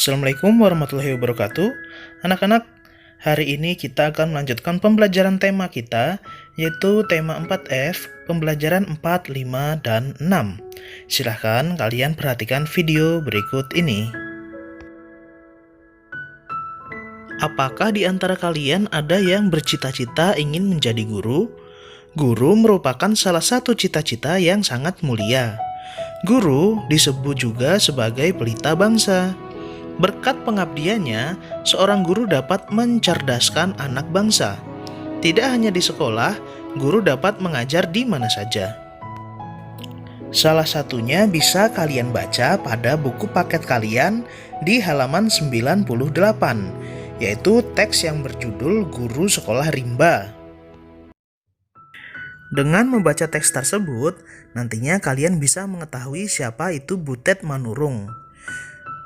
Assalamualaikum warahmatullahi wabarakatuh. Anak-anak, hari ini kita akan melanjutkan pembelajaran tema kita, yaitu tema 4F, pembelajaran 4, 5, dan 6. Silahkan kalian perhatikan video berikut ini. Apakah di antara kalian ada yang bercita-cita ingin menjadi guru? Guru merupakan salah satu cita-cita yang sangat mulia. Guru disebut juga sebagai pelita bangsa. Berkat pengabdiannya, seorang guru dapat mencerdaskan anak bangsa. Tidak hanya di sekolah, guru dapat mengajar di mana saja. Salah satunya bisa kalian baca pada buku paket kalian di halaman 98, yaitu teks yang berjudul Guru Sekolah Rimba. Dengan membaca teks tersebut, nantinya kalian bisa mengetahui siapa itu Butet Manurung.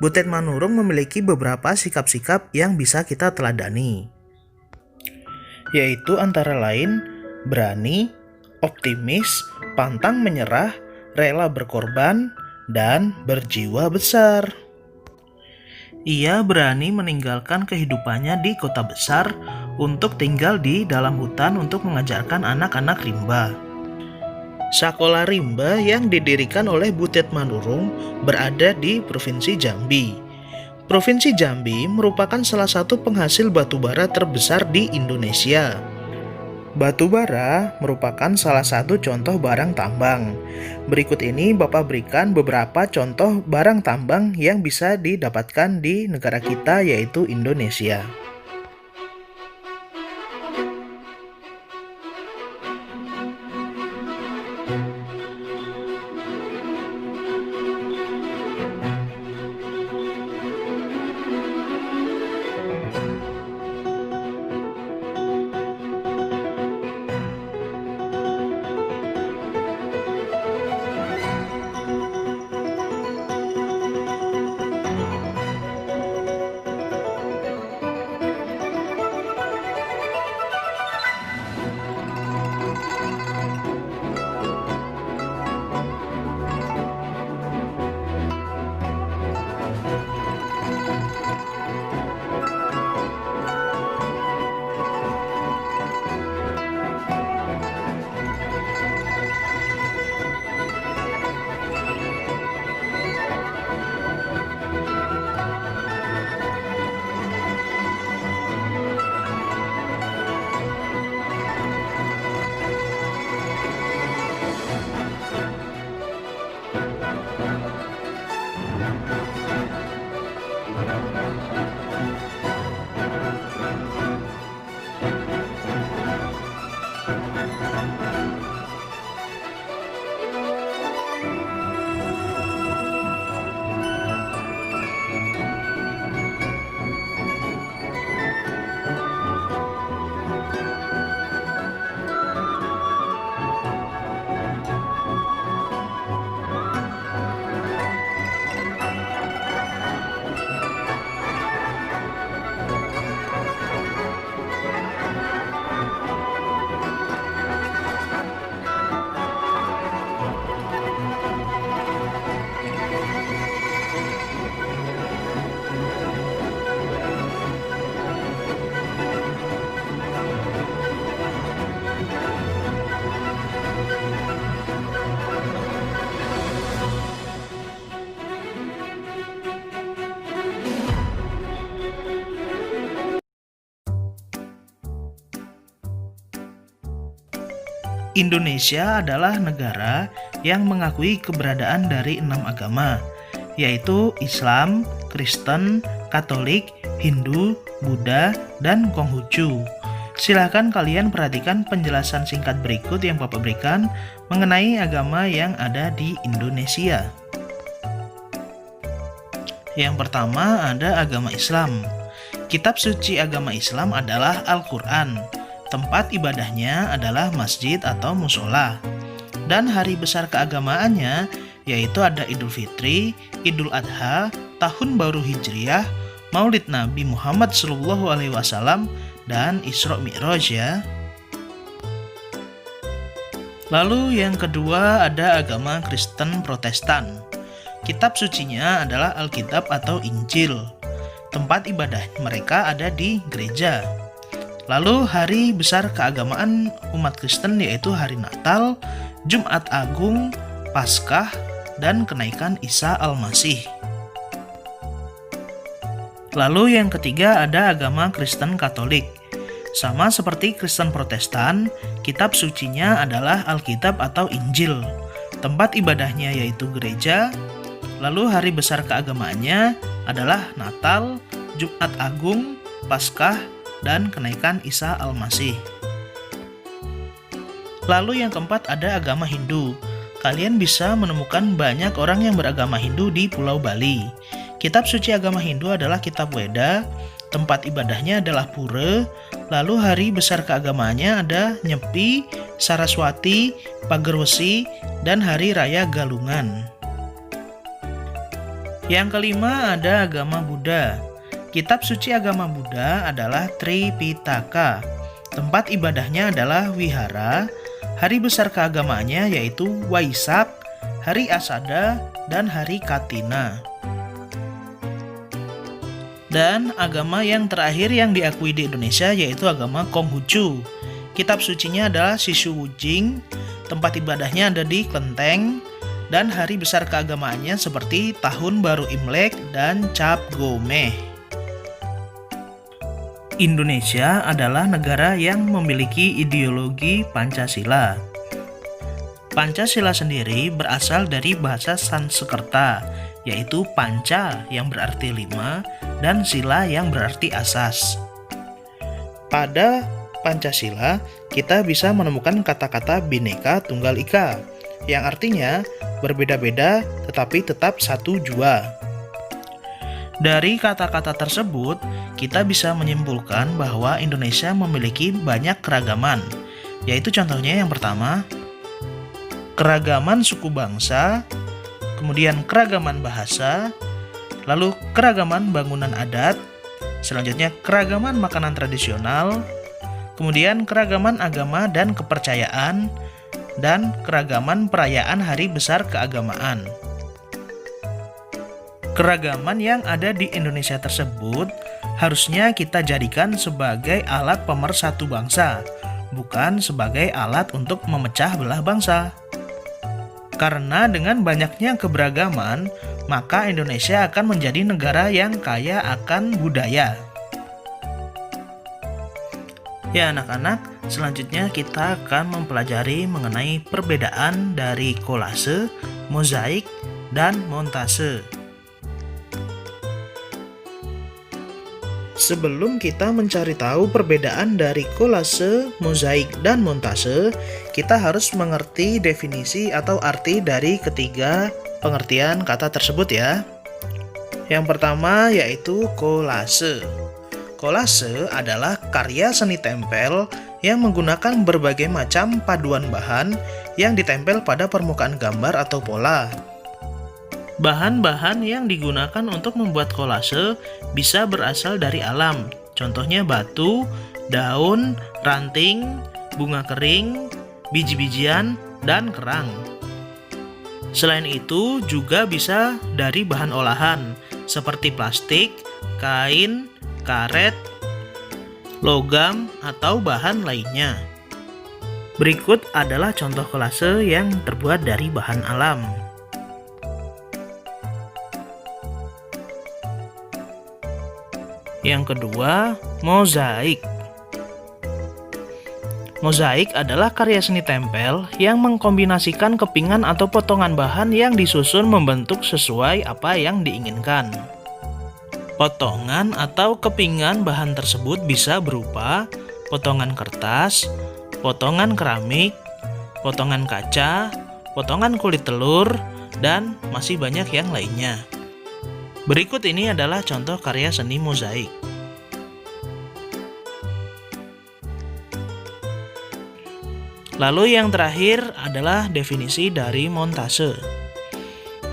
Butet Manurung memiliki beberapa sikap-sikap yang bisa kita teladani, yaitu antara lain berani, optimis, pantang menyerah, rela berkorban, dan berjiwa besar. Ia berani meninggalkan kehidupannya di kota besar untuk tinggal di dalam hutan untuk mengajarkan anak-anak rimba. Sekolah rimba yang didirikan oleh Butet Manurung berada di Provinsi Jambi. Provinsi Jambi merupakan salah satu penghasil batu bara terbesar di Indonesia. Batu bara merupakan salah satu contoh barang tambang. Berikut ini Bapak berikan beberapa contoh barang tambang yang bisa didapatkan di negara kita, yaitu Indonesia. Indonesia adalah negara yang mengakui keberadaan dari 6 agama, yaitu Islam, Kristen, Katolik, Hindu, Buddha, dan Konghucu. Silahkan kalian perhatikan penjelasan singkat berikut yang Bapak berikan mengenai agama yang ada di Indonesia. Yang pertama ada agama Islam. Kitab suci agama Islam adalah Al-Quran. Tempat ibadahnya adalah masjid atau musola. Dan hari besar keagamaannya yaitu ada Idul Fitri, Idul Adha, Tahun Baru Hijriah, Maulid Nabi Muhammad SAW, dan Isra Mi'raj ya. Lalu yang kedua ada agama Kristen Protestan. Kitab sucinya adalah Alkitab atau Injil. tempat ibadah mereka ada di gereja. Lalu hari besar keagamaan umat Kristen yaitu hari Natal, Jumat Agung, Paskah, dan kenaikan Isa Al-Masih. Lalu yang ketiga ada agama Kristen Katolik. Sama seperti Kristen Protestan, kitab sucinya adalah Alkitab atau Injil. Tempat ibadahnya yaitu gereja. Lalu hari besar keagamaannya adalah Natal, Jumat Agung, Paskah, dan kenaikan Isa Al-Masih. Lalu yang keempat ada agama Hindu. Kalian bisa menemukan banyak orang yang beragama Hindu di Pulau Bali. Kitab suci agama Hindu adalah kitab Weda, tempat ibadahnya adalah Pura, lalu hari besar keagamaannya ada Nyepi, Saraswati, Pagerwesi, dan hari raya Galungan. Yang kelima ada agama Buddha. Kitab suci agama Buddha adalah Tripitaka. Tempat ibadahnya adalah Wihara. Hari besar keagamaannya yaitu Waisak, hari Asada, dan hari Katina. Dan agama yang terakhir yang diakui di Indonesia yaitu agama Konghucu. Kitab sucinya adalah Sishu Wujing, tempat ibadahnya ada di Klenteng, dan hari besar keagamaannya seperti Tahun Baru Imlek dan Cap Gomeh. Indonesia adalah negara yang memiliki ideologi Pancasila. Pancasila sendiri berasal dari bahasa Sanskerta, yaitu panca yang berarti 5 dan sila yang berarti asas. Pada Pancasila, kita bisa menemukan kata-kata Bhinneka Tunggal Ika, yang artinya berbeda-beda tetapi tetap satu jua. Dari kata-kata tersebut, kita bisa menyimpulkan bahwa Indonesia memiliki banyak keragaman, yaitu contohnya yang pertama, keragaman suku bangsa, kemudian keragaman bahasa, lalu keragaman bangunan adat, selanjutnya keragaman makanan tradisional, kemudian keragaman agama dan kepercayaan, dan keragaman perayaan hari besar keagamaan. Keragaman yang ada di Indonesia tersebut harusnya kita jadikan sebagai alat pemersatu bangsa, bukan sebagai alat untuk memecah belah bangsa. Karena dengan banyaknya keberagaman, maka Indonesia akan menjadi negara yang kaya akan budaya. Ya anak-anak, selanjutnya kita akan mempelajari mengenai perbedaan dari kolase, mozaik, dan montase. Sebelum kita mencari tahu perbedaan dari kolase, mozaik, dan montase, kita harus mengerti definisi atau arti dari ketiga pengertian kata tersebut ya. Yang pertama yaitu kolase. Kolase adalah karya seni tempel yang menggunakan berbagai macam paduan bahan yang ditempel pada permukaan gambar atau pola. Bahan-bahan yang digunakan untuk membuat kolase bisa berasal dari alam, contohnya batu, daun, ranting, bunga kering, biji-bijian, dan kerang. Selain itu juga bisa dari bahan olahan seperti plastik, kain, karet, logam, atau bahan lainnya. Berikut adalah contoh kolase yang terbuat dari bahan alam. Yang kedua, mozaik. Mozaik adalah karya seni tempel yang mengkombinasikan kepingan atau potongan bahan yang disusun membentuk sesuai apa yang diinginkan. Potongan atau kepingan bahan tersebut bisa berupa potongan kertas, potongan keramik, potongan kaca, potongan kulit telur, dan masih banyak yang lainnya. Berikut ini adalah contoh karya seni mozaik. Lalu yang terakhir adalah definisi dari montase.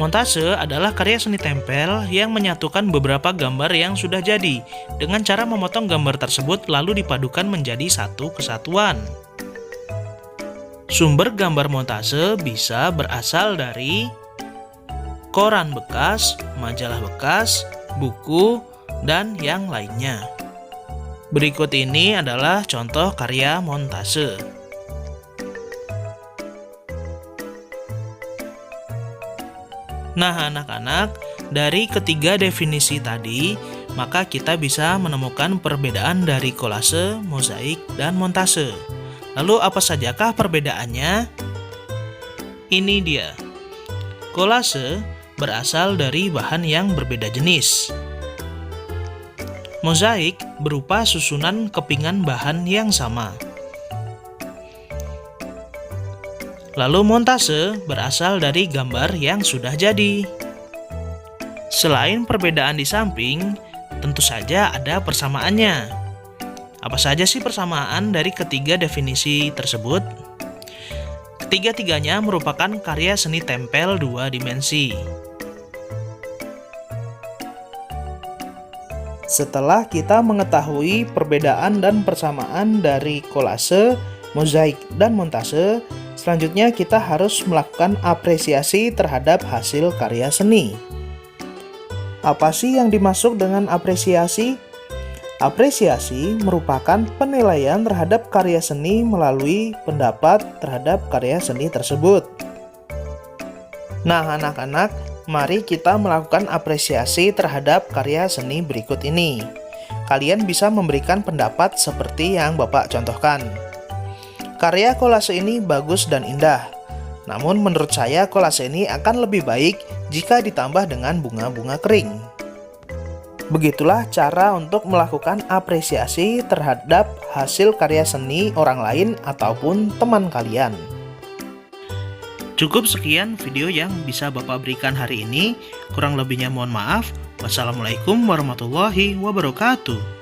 Montase adalah karya seni tempel yang menyatukan beberapa gambar yang sudah jadi dengan cara memotong gambar tersebut lalu dipadukan menjadi satu kesatuan. Sumber gambar montase bisa berasal dari koran bekas, majalah bekas, buku, dan yang lainnya. Berikut ini adalah contoh karya montase. Nah, anak-anak, dari ketiga definisi tadi, maka kita bisa menemukan perbedaan dari kolase, mozaik, dan montase. Lalu apa sajakah perbedaannya? Ini dia. Kolase berasal dari bahan yang berbeda jenis. Mozaik berupa susunan kepingan bahan yang sama. Lalu montase berasal dari gambar yang sudah jadi. Selain perbedaan di samping, tentu saja ada persamaannya. Apa saja sih persamaan dari ketiga definisi tersebut? Ketiga-tiganya merupakan karya seni tempel 2 dimensi. Setelah kita mengetahui perbedaan dan persamaan dari kolase, mozaik, dan montase, selanjutnya kita harus melakukan apresiasi terhadap hasil karya seni. Apa sih yang dimaksud dengan apresiasi? Apresiasi merupakan penilaian terhadap karya seni melalui pendapat terhadap karya seni tersebut. Nah, anak-anak, mari kita melakukan apresiasi terhadap karya seni berikut ini. Kalian bisa memberikan pendapat seperti yang Bapak contohkan. Karya kolase ini bagus dan indah. Namun menurut saya kolase ini akan lebih baik jika ditambah dengan bunga-bunga kering. Begitulah cara untuk melakukan apresiasi terhadap hasil karya seni orang lain ataupun teman kalian. Cukup sekian video yang bisa Bapak berikan hari ini. Kurang lebihnya mohon maaf. Wassalamualaikum warahmatullahi wabarakatuh.